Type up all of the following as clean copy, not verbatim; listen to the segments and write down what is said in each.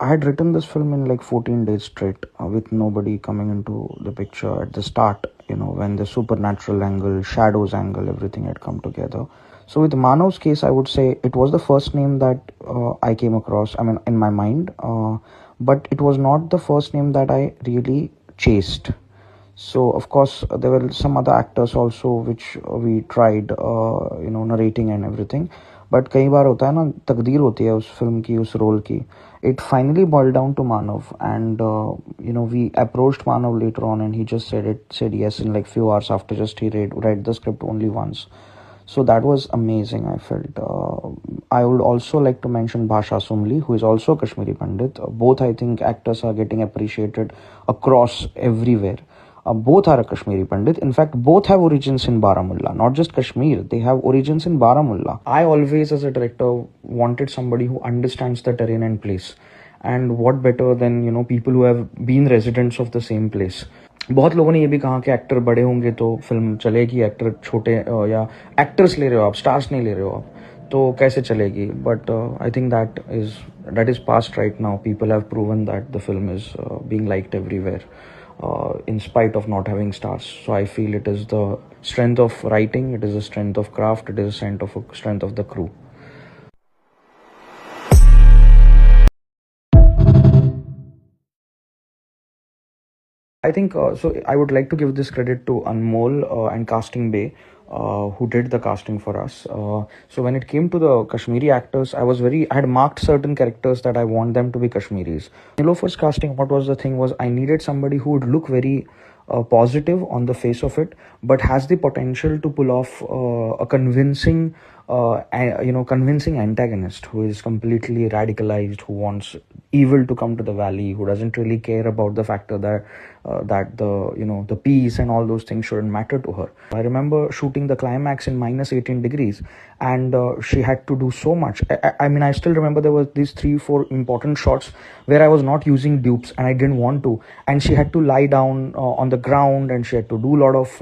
I had written this film in like 14 days straight, with nobody coming into the picture at the start, when the supernatural angle, shadows angle, everything had come together. So with Manav's case, I would say it was the first name that I came across, I mean, in my mind, but it was not the first name that I really chased. So of course there were some other actors also which we tried, narrating and everything. But कई बार होता है ना, तकदीर होती है उस film की, उस रोल की. It finally boiled down to Manav, and we approached Manav later on, and he just said yes in like few hours after just he read the script only once. So that was amazing, I felt. I would also like to mention Bhasha Sumli, who is also a Kashmiri Pandit. Both, I think, actors are getting appreciated across everywhere. Both are a Kashmiri Pandit. In fact, both have origins in Baramulla, not just Kashmir. They have origins in Baramulla. I always, as a director, wanted somebody who understands the terrain and place. And what better than, people who have been residents of the same place. बहुत लोगों ने ये भी कहा कि actor बड़े होंगे तो फिल्म चलेगी, एक्टर छोटे या एक्टर्स ले रहे हो आप, स्टार्स नहीं ले रहे हो आप, तो कैसे चलेगी. But I think that is past right now. People have proven that the film is being liked everywhere in spite of not having stars. So I feel it is the strength of writing, it is the strength of craft, it is the strength of the crew. I think so. I would like to give this credit to Anmol and Casting Bay, who did the casting for us. So when it came to the Kashmiri actors, I had marked certain characters that I want them to be Kashmiris. Nilofar's casting, what was the thing was, I needed somebody who would look very positive on the face of it, but has the potential to pull off a convincing antagonist who is completely radicalized, who wants evil to come to the valley, who doesn't really care about the factor that the peace and all those things shouldn't matter to her. I remember shooting the climax in minus 18 degrees, and she had to do so much. I mean, I still remember there were these 3-4 important shots where I was not using dupes and I didn't want to, and she had to lie down on the ground, and she had to do a lot of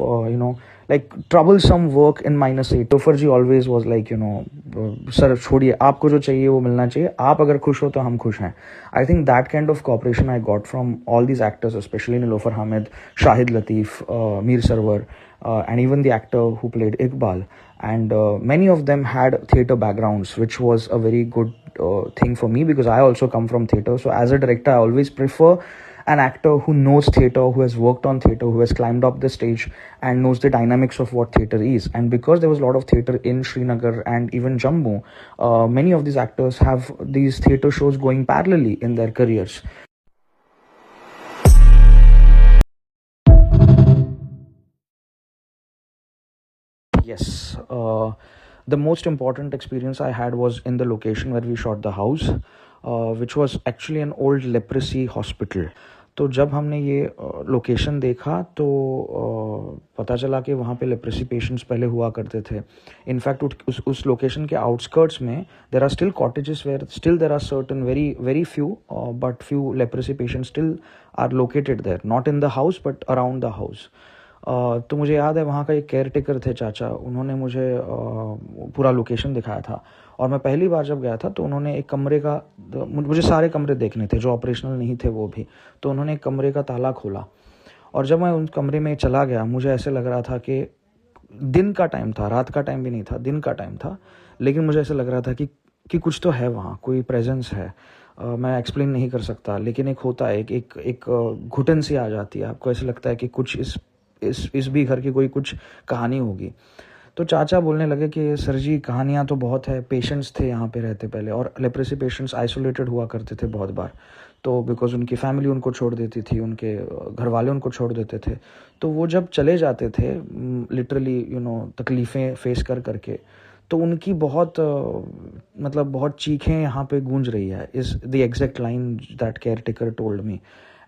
like troublesome work in -8. Tofar ji always was like, sir, छोड़िए, आपको जो चाहिए वो मिलना चाहिए, आप अगर खुश हो तो हम खुश हैं. I think that kind of cooperation I got from all these actors, especially Nilofer Hamid, Shahid Latif, Mir Sarwar, and even the actor who played Iqbal. And many of them had theatre backgrounds, which was a very good thing for me, because I also come from theatre. So as a director, I always prefer an actor who knows theatre, who has worked on theatre, who has climbed up the stage and knows the dynamics of what theatre is. And because there was a lot of theatre in Srinagar and even Jammu, many of these actors have these theatre shows going parallelly in their careers. Yes, the most important experience I had was in the location where we shot the house, which was actually an old leprosy hospital. तो जब हमने ये location देखा तो पता चला कि वहाँ पे लेप्रेसी पेशेंट्स पहले हुआ करते थे. इनफैक्ट उस लोकेशन के आउटस्कर्ट्स में there are still cottages where still there are certain very few but few leprosy patients still are located there, not in the house but around the house. तो मुझे याद है वहाँ का एक केयर टेकर थे चाचा, उन्होंने मुझे पूरा लोकेशन दिखाया था. और मैं पहली बार जब गया था तो उन्होंने एक कमरे का, मुझे सारे कमरे देखने थे जो ऑपरेशनल नहीं थे वो भी, तो उन्होंने एक कमरे का ताला खोला. और जब मैं उस कमरे में चला गया, मुझे ऐसे लग रहा था कि दिन का टाइम था, रात का टाइम भी नहीं था, दिन का टाइम था, लेकिन मुझे ऐसे लग रहा था कि कुछ तो है वहाँ, कोई प्रेजेंस है. मैं एक्सप्लेन नहीं कर सकता, लेकिन एक होता है, एक घुटन सी आ जाती है, आपको ऐसे लगता है कि कुछ इस भी घर की कोई कुछ कहानी होगी. तो चाचा बोलने लगे कि सर जी, कहानियाँ तो बहुत है, पेशेंट्स थे यहाँ पे रहते पहले, और लेप्रेसी पेशेंट्स आइसोलेटेड हुआ करते थे बहुत बार, तो बिकॉज उनकी फैमिली उनको छोड़ देती थी, उनके घर वाले उनको छोड़ देते थे, तो वो जब चले जाते थे लिटरली तकलीफ़ें फेस करके, तो उनकी बहुत बहुत चीखें यहाँ पे गूंज रही है, is the exact line that care taker told me.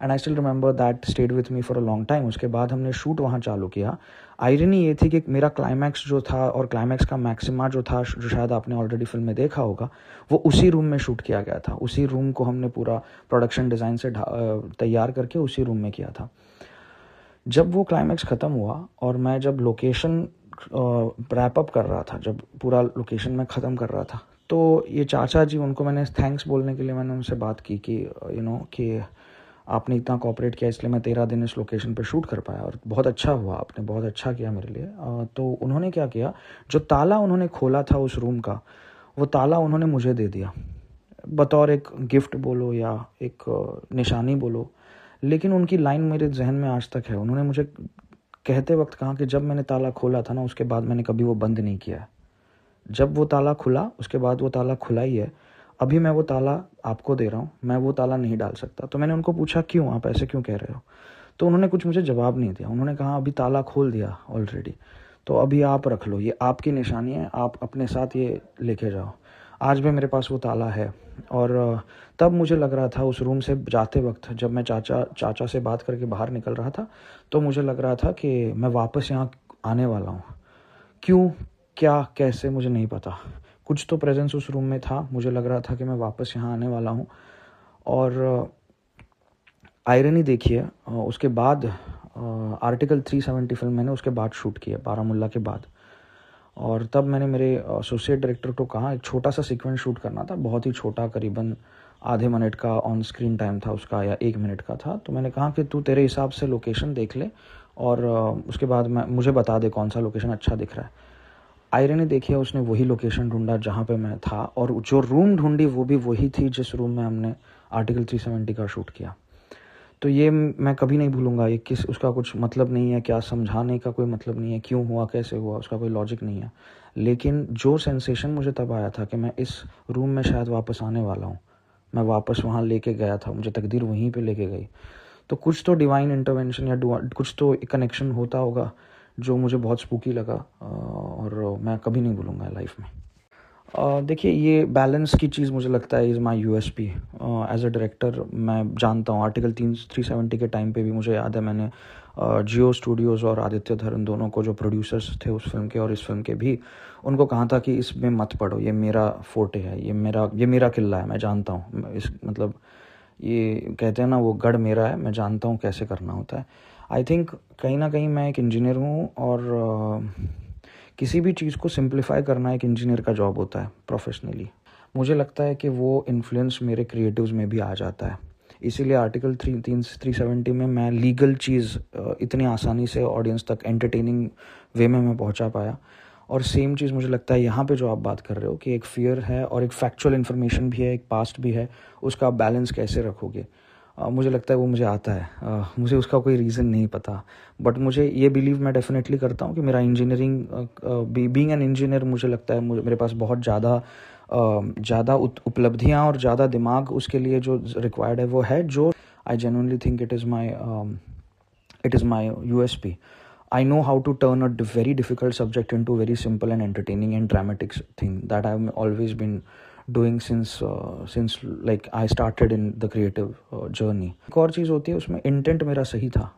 And I still remember that stayed with me for a long time. उसके बाद हमने शूट वहाँ चालू किया. आयरनी ये थी कि मेरा क्लाइमैक्स जो था और क्लाइमैक्स का मैक्सिमा जो था, जो शायद आपने ऑलरेडी फिल्म में देखा होगा, वो उसी रूम में शूट किया गया था. उसी रूम को हमने पूरा प्रोडक्शन डिज़ाइन से तैयार करके उसी रूम में किया था. जब वो क्लाइमैक्स ख़त्म हुआ और मैं जब लोकेशन रैप अप कर रहा था, जब पूरा लोकेशन मैं ख़त्म कर रहा था, तो ये चाचा जी, उनको मैंने थैंक्स बोलने के लिए मैंने उनसे बात की कि कि आपने इतना कोऑपरेट किया इसलिए मैं 13 दिन इस लोकेशन पे शूट कर पाया और बहुत अच्छा हुआ, आपने बहुत अच्छा किया मेरे लिए। तो उन्होंने क्या किया, जो ताला उन्होंने खोला था उस रूम का, वो ताला उन्होंने मुझे दे दिया, बतौर एक गिफ्ट बोलो या एक निशानी बोलो। लेकिन उनकी लाइन मेरे जहन में आज तक है। उन्होंने मुझे कहते वक्त कहा कि जब मैंने ताला खोला था ना, उसके बाद मैंने कभी वो बंद नहीं किया है। जब वो ताला खुला उसके बाद वो ताला खुला ही है। अभी मैं वो ताला आपको दे रहा हूँ, मैं वो ताला नहीं डाल सकता। तो मैंने उनको पूछा क्यों, आप ऐसे क्यों कह रहे हो? तो उन्होंने कुछ मुझे जवाब नहीं दिया। उन्होंने कहा अभी ताला खोल दिया ऑलरेडी, तो अभी आप रख लो, ये आपकी निशानी है, आप अपने साथ ये लेके जाओ। आज भी मेरे पास वो ताला है। और तब मुझे लग रहा था उस रूम से जाते वक्त, जब मैं चाचा से बात करके बाहर निकल रहा था, तो मुझे लग रहा था कि मैं वापस यहाँ आने वाला हूँ। क्यों, क्या, कैसे, मुझे नहीं पता। कुछ तो प्रेजेंस उस रूम में था, मुझे लग रहा था कि मैं वापस यहाँ आने वाला हूँ। और आयरनी देखिए, उसके बाद आर्टिकल 370 फिल्म मैंने उसके बाद शूट किया, बारामुल्ला के बाद। और तब मैंने मेरे एसोसिएट डायरेक्टर को कहा एक छोटा सा सीक्वेंस शूट करना था, बहुत ही छोटा, करीबन आधे मिनट का ऑन स्क्रीन टाइम था उसका, या 1 मिनट का था। तो मैंने कहा कि तू तेरे हिसाब से लोकेशन देख ले और उसके बाद मुझे बता दे कौन सा लोकेशन अच्छा दिख रहा है। आयरनी देखिए, उसने वही लोकेशन ढूंढा जहाँ पे मैं था, और जो रूम ढूंढी वो भी वही थी जिस रूम में हमने आर्टिकल 370 का शूट किया। तो ये मैं कभी नहीं भूलूंगा। ये उसका कुछ मतलब नहीं है, क्या समझाने का कोई मतलब नहीं है, क्यों हुआ, कैसे हुआ, उसका कोई लॉजिक नहीं है। लेकिन जो सेंसेशन मुझे तब आया था कि मैं इस रूम में शायद वापस आने वाला हूँ, मैं वापस वहाँ लेके गया था, मुझे तकदीर वहीं पे लेके गई। तो कुछ तो डिवाइन इंटरवेंशन या कुछ तो कनेक्शन होता होगा जो मुझे बहुत स्पूकी लगा, और मैं कभी नहीं भूलूंगा लाइफ में। देखिए, ये बैलेंस की चीज़ मुझे लगता है is my USP as a director. मैं जानता हूँ आर्टिकल 370 के टाइम पे भी मुझे याद है, मैंने जियो स्टूडियोज़ और आदित्य धरन दोनों को, जो प्रोड्यूसर्स थे उस फिल्म के और इस फिल्म के भी, उनको कहा था कि इसमें मत पढ़ो, ये मेरा फोर्टे है, ये मेरा किला है, मैं जानता हूँ इस मतलब ये कहते हैं ना, वो गढ़ मेरा है, मैं जानता हूँ कैसे करना होता है। आई थिंक कहीं ना कहीं मैं एक इंजीनियर हूँ, और किसी भी चीज़ को सिंप्लीफाई करना एक इंजीनियर का जॉब होता है प्रोफेशनली। मुझे लगता है कि वो इन्फ्लुएंस मेरे क्रिएटिव्स में भी आ जाता है। इसीलिए आर्टिकल 370 में मैं लीगल चीज़ इतनी आसानी से ऑडियंस तक एंटरटेनिंग वे में मैं पहुंचा पाया। और सेम चीज़ मुझे लगता है यहाँ पे जो आप बात कर रहे हो कि एक फियर है और एक फैक्चुअल इन्फॉर्मेशन भी है, एक पास्ट भी है, उसका बैलेंस कैसे रखोगे। मुझे लगता है वो मुझे आता है। मुझे उसका कोई रीज़न नहीं पता, बट मुझे ये बिलीव मैं डेफिनेटली करता हूँ कि मेरा इंजीनियरिंग, बीइंग एन इंजीनियर, मुझे लगता है मेरे पास बहुत ज़्यादा उपलब्धियाँ और ज़्यादा दिमाग उसके लिए जो रिक्वायर्ड है वो है, जो I genuinely think it is my USP. I know how to turn a very difficult subject into a very simple and entertaining and dramatic thing that I've always been doing since like I started in the creative journey. एक और चीज़ होती है, उसमें intent मेरा सही था।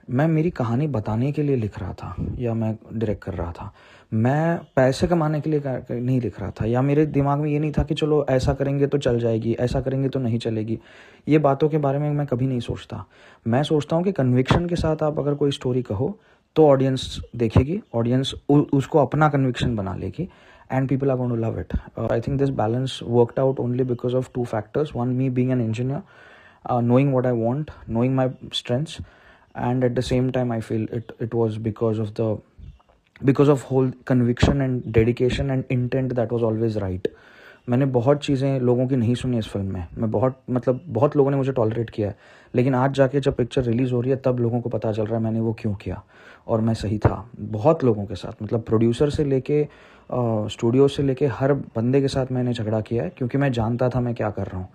मैं मेरी कहानी बताने के लिए लिख रहा था या मैं डायरेक्ट कर रहा था। मैं पैसे कमाने के लिए नहीं लिख रहा था, या मेरे दिमाग में ये नहीं था कि चलो ऐसा करेंगे तो चल जाएगी, ऐसा करेंगे तो नहीं चलेगी। ये बातों के बारे में मैं कभी नहीं सोचता। मैं सोचता हूँ कि कन्विक्शन के साथ आप अगर कोई स्टोरी कहो तो ऑडियंस देखेगी, ऑडियंस उसको अपना कन्विक्शन बना लेगी, and people are going to love it. I think this balance worked out only because of two factors. One, me being an engineer, knowing what I want, knowing my strengths, and at the same time I feel it was because of whole conviction and dedication and intent that was always right. मैंने बहुत चीज़ें लोगों की नहीं सुनी इस film में। मैं बहुत लोगों ने मुझे टॉलरेट किया है, लेकिन आज जाके जब पिक्चर रिलीज़ हो रही है तब लोगों को पता चल रहा है मैंने वो क्यों किया, और मैं सही था। बहुत लोगों के साथ, मतलब प्रोड्यूसर से लेके स्टूडियो से लेके हर बंदे के साथ मैंने झगड़ा किया है, क्योंकि मैं जानता था मैं क्या कर रहा हूँ।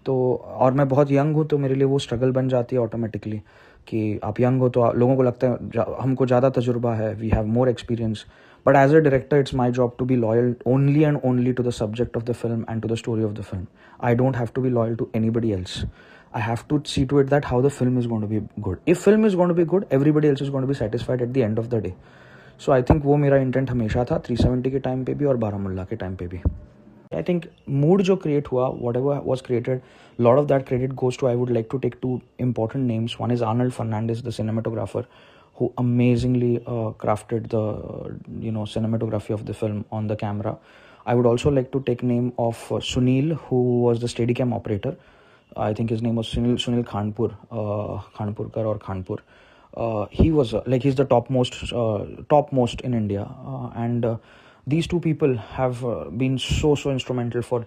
तो और मैं बहुत यंग हूँ, तो मेरे लिए वो स्ट्रगल बन जाती है ऑटोमेटिकली कि आप यंग हो तो लोगों को लगता है हमको ज़्यादा तजुर्बा है, we have more experience. But as a director, it's my job to be loyal only and only to the subject of the film and to the story of the film. I don't have to be loyal to anybody else. I have to see to it that how the film is going to be good. If film is going to be good, everybody else is going to be satisfied at the end of the day. So I think वो मेरा intent हमेशा था, 370 के time पे भी और बारामुल्ला के time पे भी। I think mood जो create हुआ, whatever was created, lot of that credit goes to, I would like to take two important names. One is Arnold Fernandez, the cinematographer, who amazingly crafted the cinematography of the film on the camera. I would also like to take name of Sunil, who was the Steadicam operator. I think his name was Sunil Khanpurkar or Khanpur. He was he's the topmost in India, and these two people have been so instrumental for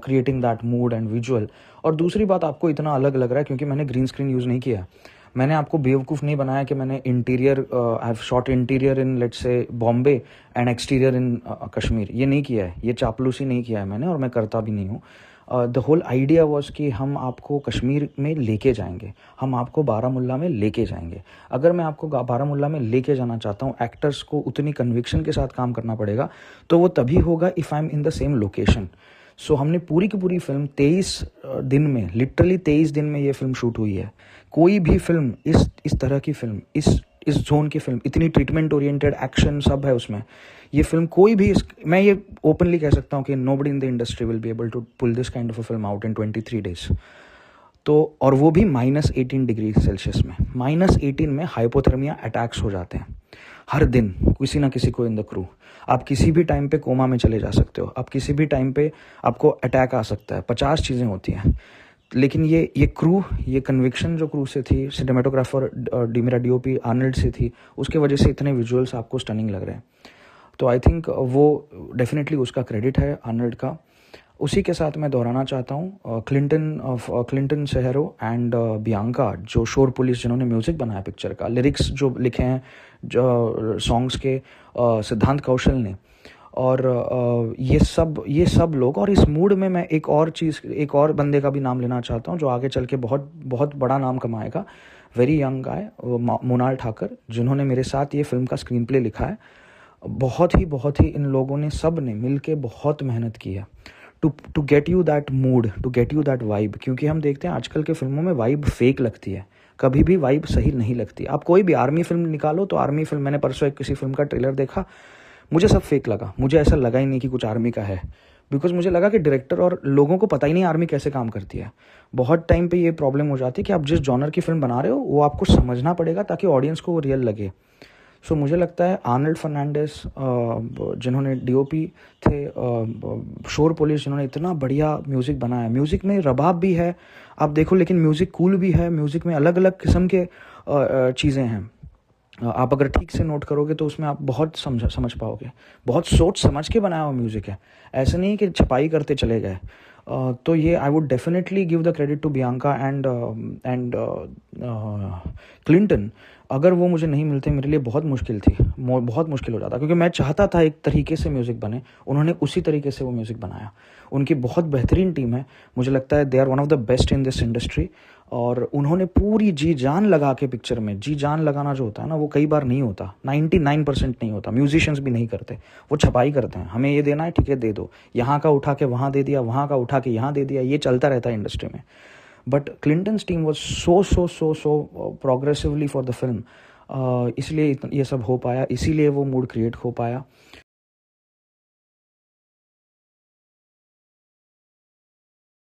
creating that mood and visual. और दूसरी बात, आपको इतना अलग लग रहा है क्योंकि मैंने ग्रीन स्क्रीन यूज़ नहीं किया. मैंने आपको बेवकूफ़ नहीं बनाया कि मैंने interior, I have shot interior in let's say Bombay and exterior in Kashmir. ये नहीं किया है, ये चापलूसी नहीं किया है मैंने, और मैं करता भी नहीं हूँ. द होल आइडिया वॉज कि हम आपको कश्मीर में लेके जाएंगे, हम आपको बारामुल्ला में लेके जाएंगे. अगर मैं आपको बारामुल्ला में लेके जाना चाहता हूँ, एक्टर्स को उतनी कन्विक्शन के साथ काम करना पड़ेगा, तो वो तभी होगा if I am in the same location. So हमने पूरी की पूरी फिल्म 23 दिन में, लिटरली 23 दिन में ये फिल्म शूट हुई है. कोई भी फिल्म इस तरह की फिल्म, इस जोन की फिल्म, इतनी ट्रीटमेंट ओरिएंटेड एक्शन सब है उसमें. ये फिल्म कोई भी, मैं ये ओपनली कह सकता हूँ कि nobody in the industry will be able to pull this kind of a film out in 23 days. तो और वो भी -18 डिग्री सेल्सियस में. -18 में हाइपोथर्मिया अटैक्स हो जाते हैं हर दिन, किसी ना किसी को इन द क्रू. आप किसी भी टाइम पे कोमा में चले जा सकते हो, आप किसी भी टाइम पे आपको अटैक आ सकता है, 50 चीज़ें होती हैं. लेकिन ये क्रू, ये कन्विक्शन जो क्रू से थी, सिनेमेटोग्राफर मेरा DOP आर्नल्ड से थी, उसके वजह से इतने विजुअल्स आपको स्टनिंग लग रहे हैं. तो आई थिंक वो डेफिनेटली उसका क्रेडिट है आर्नल्ड का. उसी के साथ मैं दोहराना चाहता हूँ क्लिंटन सेहरो एंड बियांका, जो शोर पुलिस, जिन्होंने म्यूज़िक बनाया पिक्चर का, लिरिक्स जो लिखे हैं जो सॉन्ग्स के, सिद्धांत कौशल ने. और ये सब लोग. और इस मूड में मैं एक और बंदे का भी नाम लेना चाहता हूँ जो आगे चल के बहुत बहुत बड़ा नाम कमाएगा. वेरी यंग गाय, मोनाल ठाकर, जिन्होंने मेरे साथ ये फिल्म का स्क्रीन प्ले लिखा है. बहुत ही इन लोगों ने, सब ने मिल के बहुत मेहनत की है to get you that mood, to get you that vibe. क्योंकि हम देखते हैं आजकल के फिल्मों में वाइब फेक लगती है, कभी भी वाइब सही नहीं लगती. आप कोई भी आर्मी फिल्म निकालो तो आर्मी फिल्म, मैंने परसों एक किसी फिल्म का ट्रेलर देखा, मुझे सब फेक लगा. मुझे ऐसा लगा ही नहीं कि कुछ आर्मी का है, बिकॉज मुझे लगा कि डायरेक्टर और लोगों को पता ही नहीं आर्मी कैसे काम करती है. बहुत टाइम पे ये प्रॉब्लम हो जाती है कि आप जिस जॉनर की फिल्म बना रहे हो वो आपको समझना पड़ेगा ताकि ऑडियंस को वो रियल लगे. सो मुझे लगता है आर्नल्ड फर्नांडिस, जिन्होंने DOP थे, शोर पुलिस, जिन्होंने इतना बढ़िया म्यूज़िक बनाया. म्यूज़िक में रबाब भी है आप देखो, लेकिन म्यूज़िक कूल भी है. म्यूज़िक में अलग अलग किस्म के चीज़ें हैं. आप अगर ठीक से नोट करोगे तो उसमें आप बहुत समझ पाओगे. बहुत सोच समझ के बनाया हुआ म्यूज़िक है, ऐसा नहीं कि छपाई करते चले गए. तो ये I would definitely give the credit to Bianca and Clinton. अगर वो मुझे नहीं मिलते, मेरे लिए बहुत मुश्किल हो जाता, क्योंकि मैं चाहता था एक तरीके से म्यूज़िक बने. उन्होंने उसी तरीके से वो म्यूज़िक बनाया. उनकी बहुत बेहतरीन टीम है, मुझे लगता है they are one of the best in this industry. और उन्होंने पूरी जी जान लगा के, पिक्चर में जी जान लगाना जो होता है ना, वो कई बार नहीं होता, 99% नहीं होता. म्यूजिशियंस भी नहीं करते, वो छपाई करते हैं. हमें ये देना है, ठीक है दे दो, यहाँ का उठा के वहाँ दे दिया, वहाँ का उठा के यहाँ दे दिया, ये चलता रहता है इंडस्ट्री में. But Clinton's team was so progressively for the film. इसलिए ये सब हो पाया, इसीलिए वो मूड क्रिएट हो पाया.